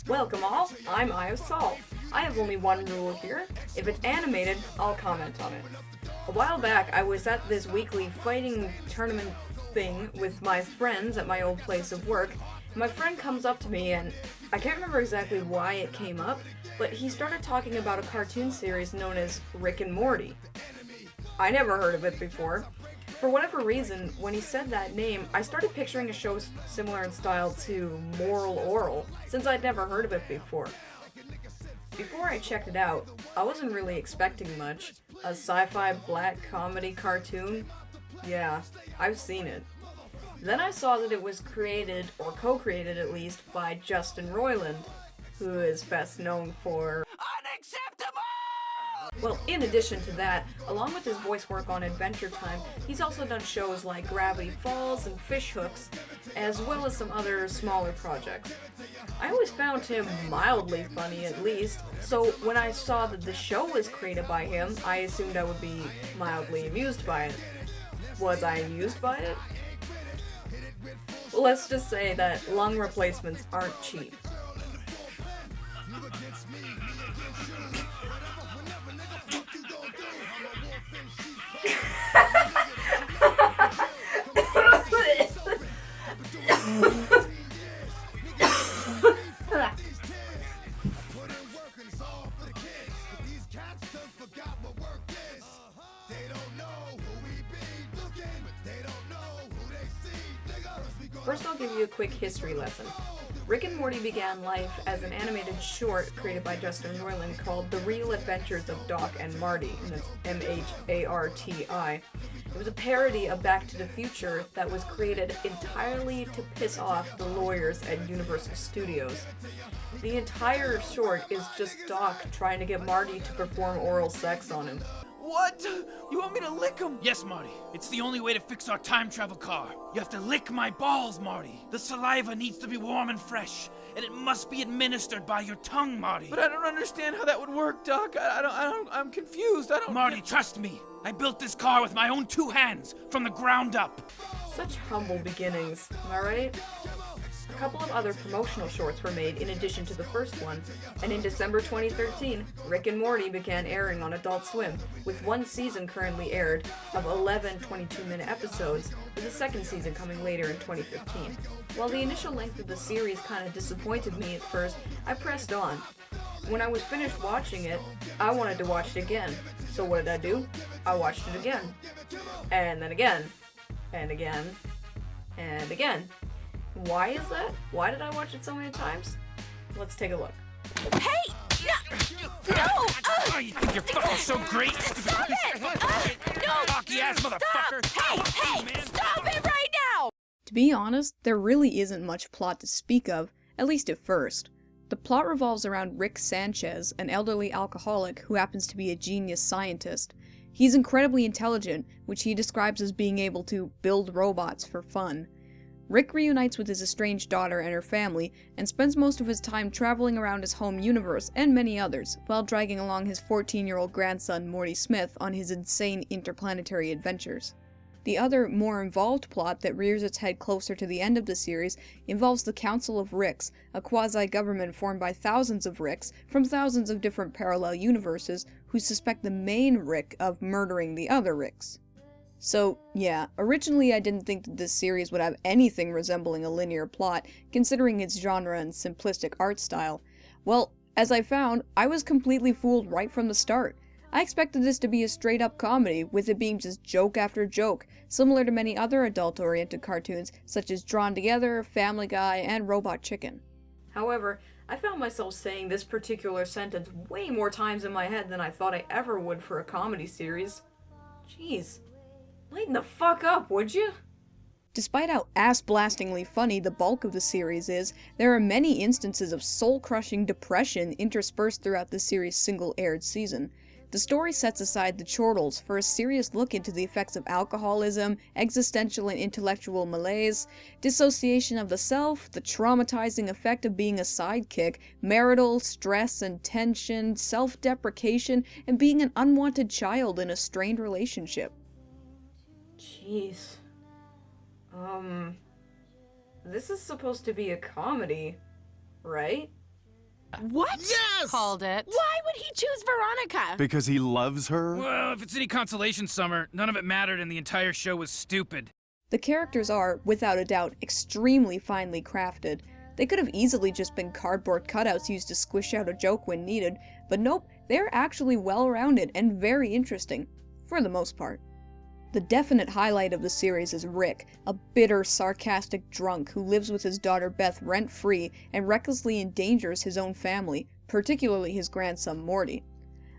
Welcome all, I'm EyeofSol. I have only one rule here. If it's animated, I'll comment on it. A while back, I was at this weekly fighting tournament thing with my friends at my old place of work. My friend comes up to me and I can't remember exactly why it came up, but he started talking about a cartoon series known as Rick and Morty. I never heard of it before. For whatever reason, when he said that name, I started picturing a show similar in style to Moral Oral, since I'd never heard of it before. Before I checked it out, I wasn't really expecting much. A sci-fi black comedy cartoon? Yeah, I've seen it. Then I saw that it was created, or co-created at least, by Justin Roiland, who is best known for Unacceptable! Well, in addition to that, along with his voice work on Adventure Time, he's also done shows like Gravity Falls and Fish Hooks, as well as some other smaller projects. I always found him mildly funny at least, so when I saw that the show was created by him, I assumed I would be mildly amused by it. Was I amused by it? Let's just say that lung replacements aren't cheap. First, I'll give you a quick history lesson. Rick and Morty began life as an animated short created by Justin Roiland called The Real Adventures of Doc and Marty, and that's M-H-A-R-T-I. It was a parody of Back to the Future that was created entirely to piss off the lawyers at Universal Studios. The entire short is just Doc trying to get Marty to perform oral sex on him. What? You want me to lick him? Yes, Marty. It's the only way to fix our time travel car. You have to lick my balls, Marty. The saliva needs to be warm and fresh, and it must be administered by your tongue, Marty. But I don't understand how that would work, Doc. I'm confused. Marty, trust me. I built this car with my own 2 hands, from the ground up. Such humble beginnings, am I right? A couple of other promotional shorts were made in addition to the first one, and in December 2013, Rick and Morty began airing on Adult Swim, with one season currently aired of 11 22-minute episodes, with the second season coming later in 2015. While the initial length of the series kind of disappointed me at first, I pressed on. When I was finished watching it, I wanted to watch it again. So what did I do? I watched it again. And then again. And again. And again. Why is that? Why did I watch it so many times? Let's take a look. Hey! No! Oh, you think you're fucking so great? Stop it! No! Cocky-ass motherfucker! Hey! Man. Stop it right now! To be honest, there really isn't much plot to speak of, at least at first. The plot revolves around Rick Sanchez, an elderly alcoholic who happens to be a genius scientist. He's incredibly intelligent, which he describes as being able to build robots for fun. Rick reunites with his estranged daughter and her family, and spends most of his time traveling around his home universe and many others, while dragging along his 14-year-old grandson Morty Smith on his insane interplanetary adventures. The other, more involved plot that rears its head closer to the end of the series involves the Council of Ricks, a quasi-government formed by thousands of Ricks from thousands of different parallel universes who suspect the main Rick of murdering the other Ricks. So, yeah, originally I didn't think that this series would have anything resembling a linear plot, considering its genre and simplistic art style. Well, as I found, I was completely fooled right from the start. I expected this to be a straight-up comedy, with it being just joke after joke, similar to many other adult-oriented cartoons, such as Drawn Together, Family Guy, and Robot Chicken. However, I found myself saying this particular sentence way more times in my head than I thought I ever would for a comedy series. Jeez. Lighten the fuck up, would you? Despite how ass-blastingly funny the bulk of the series is, there are many instances of soul-crushing depression interspersed throughout the series' single-aired season. The story sets aside the chortles for a serious look into the effects of alcoholism, existential and intellectual malaise, dissociation of the self, the traumatizing effect of being a sidekick, marital stress and tension, self-deprecation, and being an unwanted child in a strained relationship. Jeez. This is supposed to be a comedy, right? What? Yes! Called it. Why would he choose Veronica? Because he loves her? Well, if it's any consolation, Summer, none of it mattered and the entire show was stupid. The characters are, without a doubt, extremely finely crafted. They could have easily just been cardboard cutouts used to squish out a joke when needed, but nope, they're actually well-rounded and very interesting, for the most part. The definite highlight of the series is Rick, a bitter, sarcastic drunk who lives with his daughter Beth rent-free and recklessly endangers his own family, particularly his grandson Morty.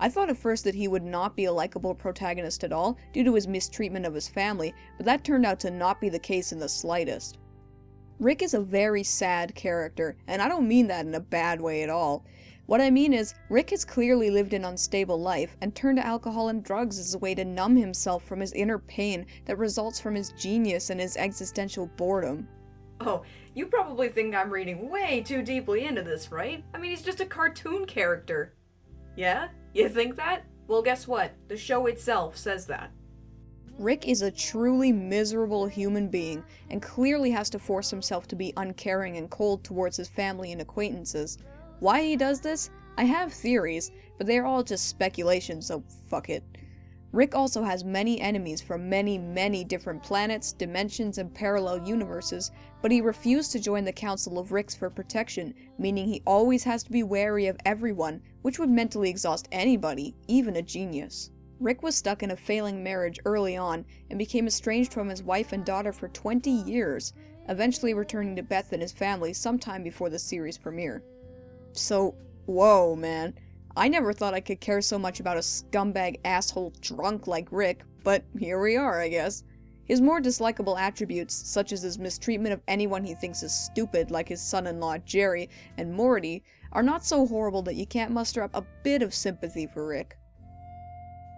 I thought at first that he would not be a likable protagonist at all due to his mistreatment of his family, but that turned out to not be the case in the slightest. Rick is a very sad character, and I don't mean that in a bad way at all. What I mean is, Rick has clearly lived an unstable life and turned to alcohol and drugs as a way to numb himself from his inner pain that results from his genius and his existential boredom. Oh, you probably think I'm reading way too deeply into this, right? I mean, he's just a cartoon character. Yeah? You think that? Well, guess what? The show itself says that. Rick is a truly miserable human being and clearly has to force himself to be uncaring and cold towards his family and acquaintances. Why he does this? I have theories, but they are all just speculation, so fuck it. Rick also has many enemies from many different planets, dimensions, and parallel universes, but he refused to join the Council of Ricks for protection, meaning he always has to be wary of everyone, which would mentally exhaust anybody, even a genius. Rick was stuck in a failing marriage early on, and became estranged from his wife and daughter for 20 years, eventually returning to Beth and his family sometime before the series premiere. So, whoa, man. I never thought I could care so much about a scumbag asshole drunk like Rick, but here we are, I guess. His more dislikable attributes, such as his mistreatment of anyone he thinks is stupid like his son-in-law Jerry and Morty, are not so horrible that you can't muster up a bit of sympathy for Rick.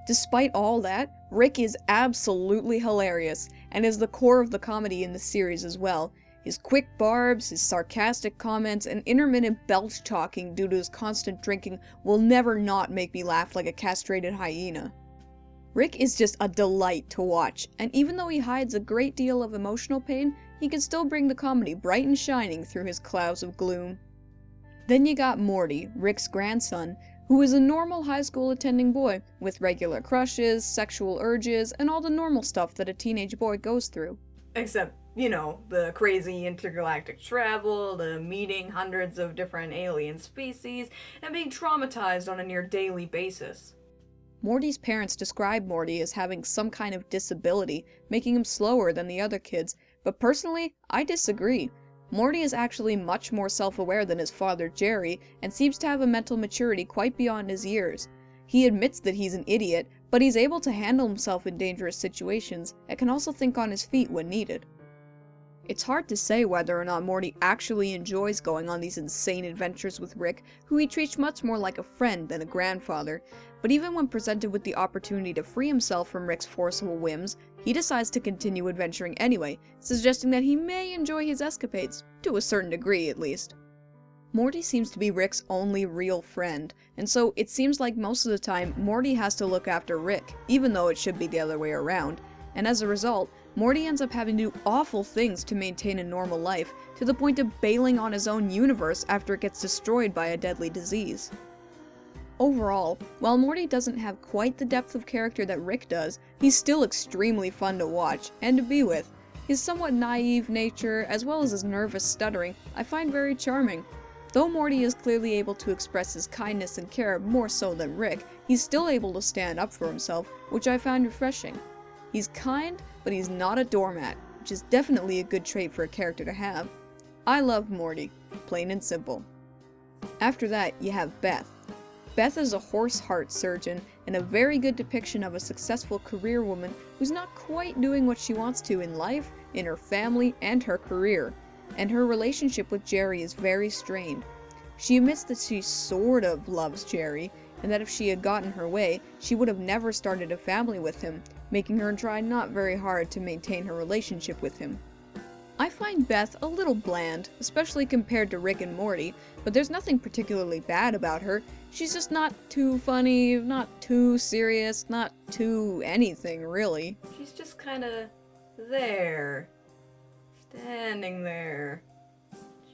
Despite all that, Rick is absolutely hilarious, and is the core of the comedy in the series as well. His quick barbs, his sarcastic comments, and intermittent belch talking due to his constant drinking will never not make me laugh like a castrated hyena. Rick is just a delight to watch, and even though he hides a great deal of emotional pain, he can still bring the comedy bright and shining through his clouds of gloom. Then you got Morty, Rick's grandson, who is a normal high school attending boy, with regular crushes, sexual urges, and all the normal stuff that a teenage boy goes through. Except, you know, the crazy intergalactic travel, the meeting hundreds of different alien species, and being traumatized on a near daily basis. Morty's parents describe Morty as having some kind of disability, making him slower than the other kids, but personally, I disagree. Morty is actually much more self-aware than his father Jerry, and seems to have a mental maturity quite beyond his years. He admits that he's an idiot, but he's able to handle himself in dangerous situations, and can also think on his feet when needed. It's hard to say whether or not Morty actually enjoys going on these insane adventures with Rick, who he treats much more like a friend than a grandfather, but even when presented with the opportunity to free himself from Rick's forceful whims, he decides to continue adventuring anyway, suggesting that he may enjoy his escapades, to a certain degree at least. Morty seems to be Rick's only real friend, and so it seems like most of the time Morty has to look after Rick, even though it should be the other way around, and as a result, Morty ends up having to do awful things to maintain a normal life, to the point of bailing on his own universe after it gets destroyed by a deadly disease. Overall, while Morty doesn't have quite the depth of character that Rick does, he's still extremely fun to watch, and to be with. His somewhat naive nature, as well as his nervous stuttering, I find very charming. Though Morty is clearly able to express his kindness and care more so than Rick, he's still able to stand up for himself, which I find refreshing. He's kind, but he's not a doormat, which is definitely a good trait for a character to have. I love Morty, plain and simple. After that, you have Beth. Beth is a horse heart surgeon, and a very good depiction of a successful career woman who's not quite doing what she wants to in life, in her family, and her career. And her relationship with Jerry is very strained. She admits that she sort of loves Jerry, and that if she had gotten her way, she would have never started a family with him, making her try not very hard to maintain her relationship with him. I find Beth a little bland, especially compared to Rick and Morty, but there's nothing particularly bad about her. She's just not too funny, not too serious, not too anything, really. She's just kinda there. Standing there.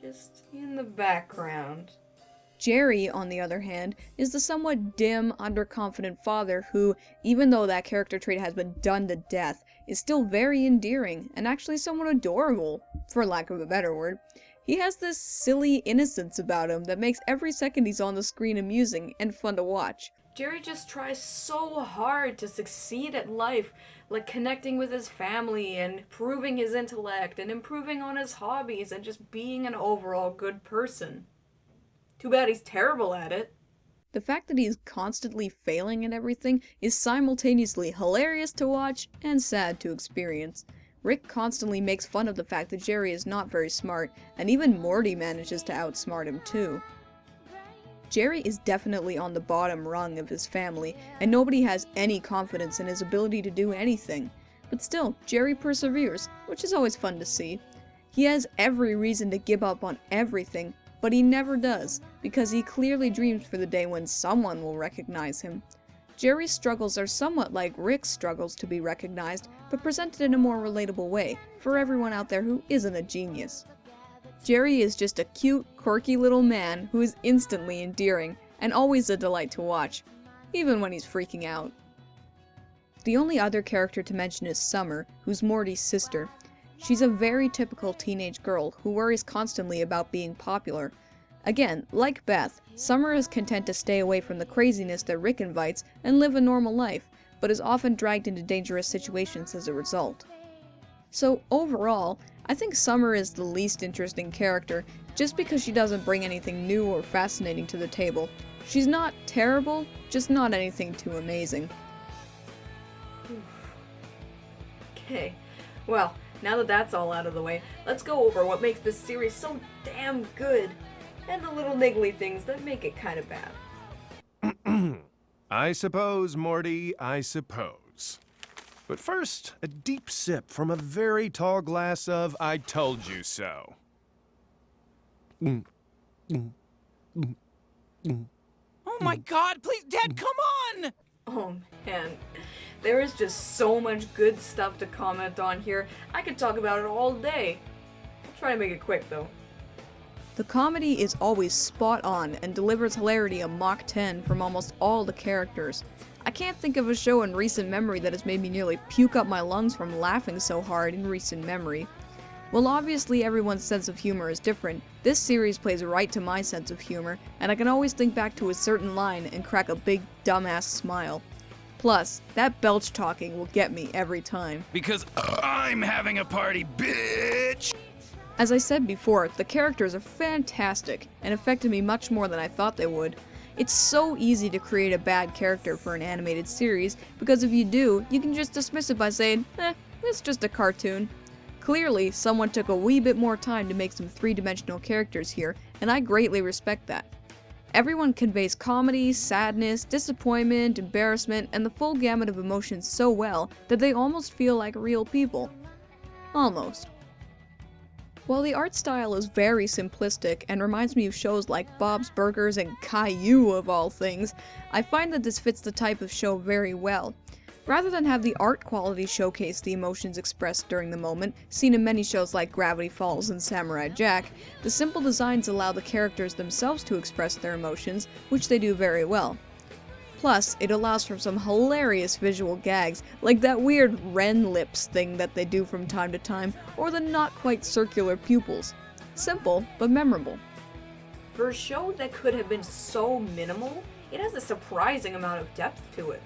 Just in the background. Jerry, on the other hand, is the somewhat dim, underconfident father who, even though that character trait has been done to death, is still very endearing and actually somewhat adorable, for lack of a better word. He has this silly innocence about him that makes every second he's on the screen amusing and fun to watch. Jerry just tries so hard to succeed at life, like connecting with his family and improving his intellect and improving on his hobbies and just being an overall good person. Too bad he's terrible at it. The fact that he's constantly failing at everything is simultaneously hilarious to watch and sad to experience. Rick constantly makes fun of the fact that Jerry is not very smart, and even Morty manages to outsmart him too. Jerry is definitely on the bottom rung of his family, and nobody has any confidence in his ability to do anything. But still, Jerry perseveres, which is always fun to see. He has every reason to give up on everything, but he never does, because he clearly dreams for the day when someone will recognize him. Jerry's struggles are somewhat like Rick's struggles to be recognized, but presented in a more relatable way for everyone out there who isn't a genius. Jerry is just a cute, quirky little man who is instantly endearing and always a delight to watch, even when he's freaking out. The only other character to mention is Summer, who's Morty's sister. She's a very typical teenage girl who worries constantly about being popular. Again, like Beth, Summer is content to stay away from the craziness that Rick invites and live a normal life, but is often dragged into dangerous situations as a result. So overall, I think Summer is the least interesting character, just because she doesn't bring anything new or fascinating to the table. She's not terrible, just not anything too amazing. Okay, well, now that that's all out of the way, let's go over what makes this series so damn good, and the little niggly things that make it kind of bad. I suppose, Morty, I suppose. But first, a deep sip from a very tall glass of I told you so. Oh my god, please, Dad, come on! Oh man, there is just so much good stuff to comment on here. I could talk about it all day. I'll try to make it quick though. The comedy is always spot on and delivers hilarity a Mach 10 from almost all the characters. I can't think of a show in recent memory that has made me nearly puke up my lungs from laughing so hard in recent memory. While obviously everyone's sense of humor is different, this series plays right to my sense of humor, and I can always think back to a certain line and crack a big dumbass smile. Plus, that belch talking will get me every time. Because I'm having a party, bitch! As I said before, the characters are fantastic and affected me much more than I thought they would. It's so easy to create a bad character for an animated series, because if you do, you can just dismiss it by saying, it's just a cartoon. Clearly, someone took a wee bit more time to make some three-dimensional characters here, and I greatly respect that. Everyone conveys comedy, sadness, disappointment, embarrassment, and the full gamut of emotions so well that they almost feel like real people. Almost. While the art style is very simplistic and reminds me of shows like Bob's Burgers and Caillou of all things, I find that this fits the type of show very well. Rather than have the art quality showcase the emotions expressed during the moment, seen in many shows like Gravity Falls and Samurai Jack, the simple designs allow the characters themselves to express their emotions, which they do very well. Plus, it allows for some hilarious visual gags, like that weird wren lips thing that they do from time to time, or the not quite circular pupils. Simple, but memorable. For a show that could have been so minimal, it has a surprising amount of depth to it.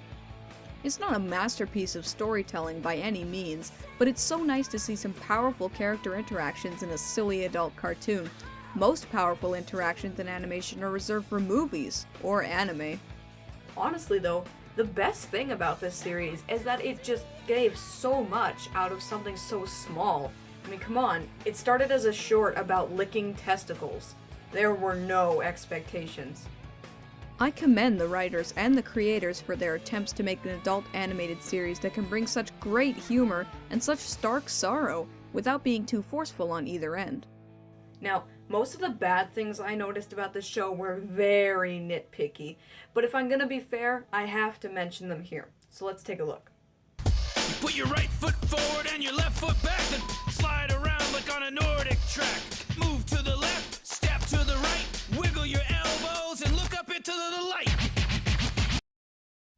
It's not a masterpiece of storytelling by any means, but it's so nice to see some powerful character interactions in a silly adult cartoon. Most powerful interactions in animation are reserved for movies, or anime. Honestly though, the best thing about this series is that it just gave so much out of something so small. I mean, come on, it started as a short about licking testicles. There were no expectations. I commend the writers and the creators for their attempts to make an adult animated series that can bring such great humor and such stark sorrow without being too forceful on either end. Now, most of the bad things I noticed about the show were very nitpicky, but if I'm gonna be fair, I have to mention them here. So let's take a look. Put your right foot forward and your left foot back, then slide around like on a Nordic track. Move to the left, step to the right, wiggle your elbows and look up into the light.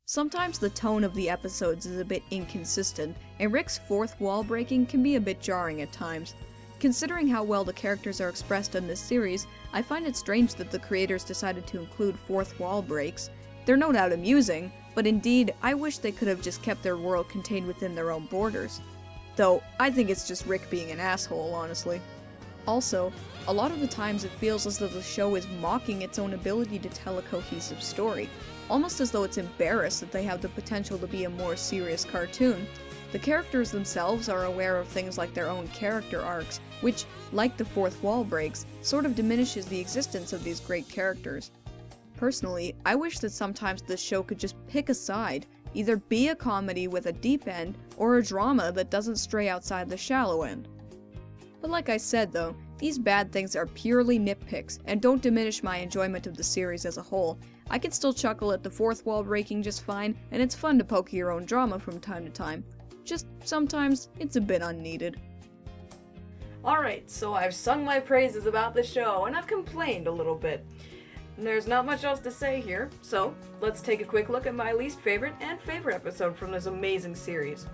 Sometimes the tone of the episodes is a bit inconsistent, and Rick's fourth wall breaking can be a bit jarring at times. Considering how well the characters are expressed in this series, I find it strange that the creators decided to include fourth wall breaks. They're no doubt amusing, but indeed, I wish they could have just kept their world contained within their own borders. Though, I think it's just Rick being an asshole, honestly. Also, a lot of the times it feels as though the show is mocking its own ability to tell a cohesive story, almost as though it's embarrassed that they have the potential to be a more serious cartoon. The characters themselves are aware of things like their own character arcs, which, like the fourth wall breaks, sort of diminishes the existence of these great characters. Personally, I wish that sometimes this show could just pick a side, either be a comedy with a deep end, or a drama that doesn't stray outside the shallow end. But like I said though, these bad things are purely nitpicks, and don't diminish my enjoyment of the series as a whole. I can still chuckle at the fourth wall breaking just fine, and it's fun to poke your own drama from time to time. Just sometimes it's a bit unneeded. Alright, so I've sung my praises about the show, and I've complained a little bit. There's not much else to say here, so let's take a quick look at my least favorite and favorite episode from this amazing series.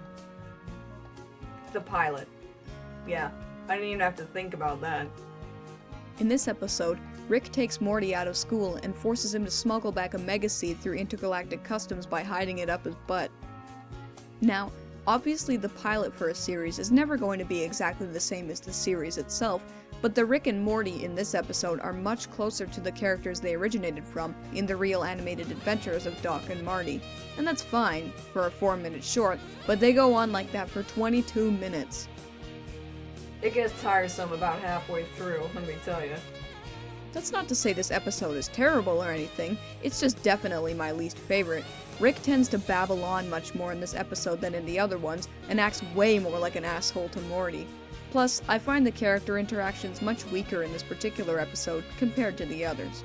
The pilot. Yeah, I didn't even have to think about that. In this episode, Rick takes Morty out of school and forces him to smuggle back a mega seed through intergalactic customs by hiding it up his butt. Now, obviously the pilot for a series is never going to be exactly the same as the series itself, but the Rick and Morty in this episode are much closer to the characters they originated from in the real animated adventures of Doc and Marty. And that's fine, for a 4-minute short, but they go on like that for 22 minutes. It gets tiresome about halfway through, let me tell you. That's not to say this episode is terrible or anything, it's just definitely my least favorite. Rick tends to babble on much more in this episode than in the other ones, and acts way more like an asshole to Morty. Plus, I find the character interactions much weaker in this particular episode compared to the others.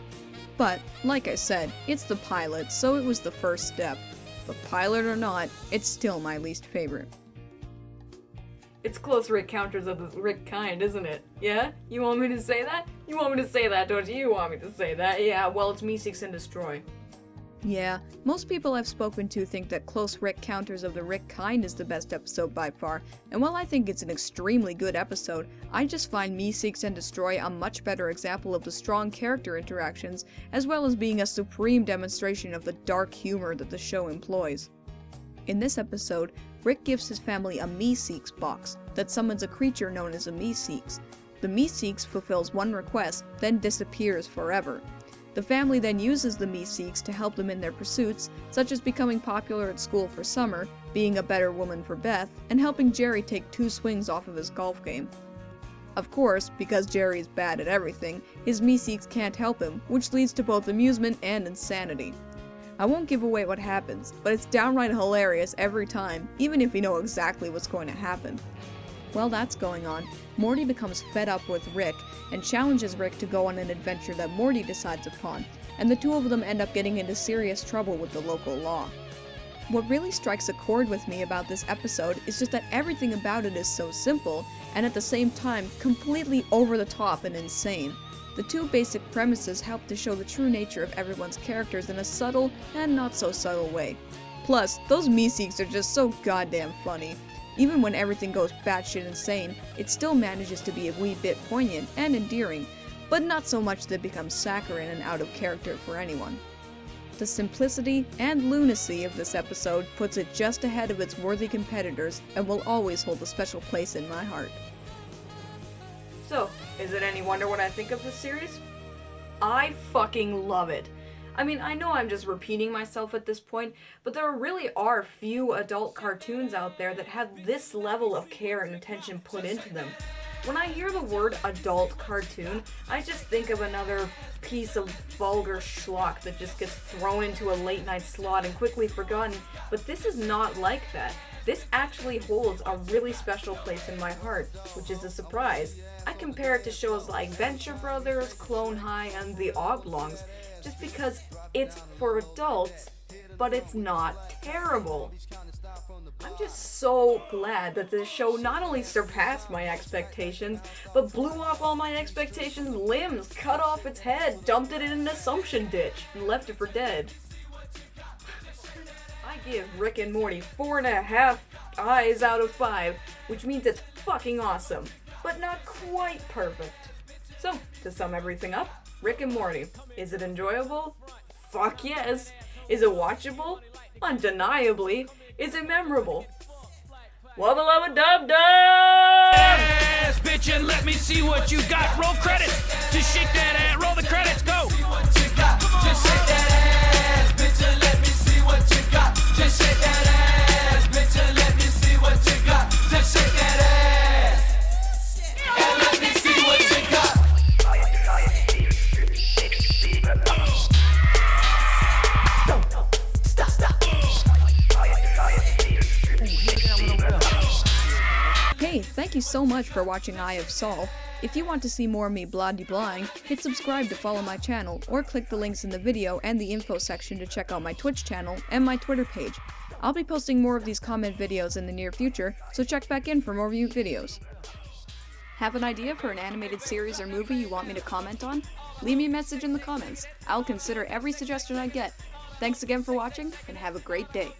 But, like I said, it's the pilot, so it was the first step. But pilot or not, it's still my least favorite. It's close Rick counters of the Rick kind, isn't it? Yeah? You want me to say that? You want me to say that, don't you? You want me to say that? Yeah, well, it's me, Seeks, and Destroy. Yeah, most people I've spoken to think that Close Rick Counters of the Rick Kind is the best episode by far, and while I think it's an extremely good episode, I just find Me, Seeks, and Destroy a much better example of the strong character interactions, as well as being a supreme demonstration of the dark humor that the show employs. In this episode, Rick gives his family a Me-Seeks box that summons a creature known as a Me-Seeks. The Me-Seeks fulfills one request, then disappears forever. The family then uses the Me-Seeks to help them in their pursuits, such as becoming popular at school for Summer, being a better woman for Beth, and helping Jerry take 2 swings off of his golf game. Of course, because Jerry is bad at everything, his Me-Seeks can't help him, which leads to both amusement and insanity. I won't give away what happens, but it's downright hilarious every time, even if you know exactly what's going to happen. While that's going on, Morty becomes fed up with Rick and challenges Rick to go on an adventure that Morty decides upon, and the two of them end up getting into serious trouble with the local law. What really strikes a chord with me about this episode is just that everything about it is so simple, and at the same time completely over the top and insane. The two basic premises help to show the true nature of everyone's characters in a subtle and not so subtle way. Plus, those Me-Seeks are just so goddamn funny. Even when everything goes batshit insane, it still manages to be a wee bit poignant and endearing, but not so much that it becomes saccharine and out of character for anyone. The simplicity and lunacy of this episode puts it just ahead of its worthy competitors and will always hold a special place in my heart. So, is it any wonder what I think of this series? I fucking love it. I mean, I know I'm just repeating myself at this point, but there really are few adult cartoons out there that have this level of care and attention put into them. When I hear the word adult cartoon, I just think of another piece of vulgar schlock that just gets thrown into a late night slot and quickly forgotten, but this is not like that. This actually holds a really special place in my heart, which is a surprise. I compare it to shows like Venture Brothers, Clone High, and The Oblongs, just because it's for adults, but it's not terrible. I'm just so glad that this show not only surpassed my expectations, but blew off all my expectations' limbs, cut off its head, dumped it in an assumption ditch, and left it for dead. I give Rick and Morty 4.5 eyes out of 5, which means it's fucking awesome, but not quite perfect. So, to sum everything up, Rick and Morty. Is it enjoyable? Fuck yes. Is it watchable? Undeniably. Is it memorable? WUBBALUBBADUBDUB! Ass, bitch, and let me see what you got. Roll credits. Just shake that ass. Roll the credits. Go. Just shake that ass, bitch, and let me see what you got. Just shake that ass, bitch, and let me see what you got. Just shake that ass, and let me see what you got. Hey, thank you so much for watching EyeofSol. If you want to see more of me blah-de-blying, hit subscribe to follow my channel, or click the links in the video and the info section to check out my Twitch channel and my Twitter page. I'll be posting more of these comment videos in the near future, so check back in for more videos. Have an idea for an animated series or movie you want me to comment on? Leave me a message in the comments. I'll consider every suggestion I get. Thanks again for watching, and have a great day.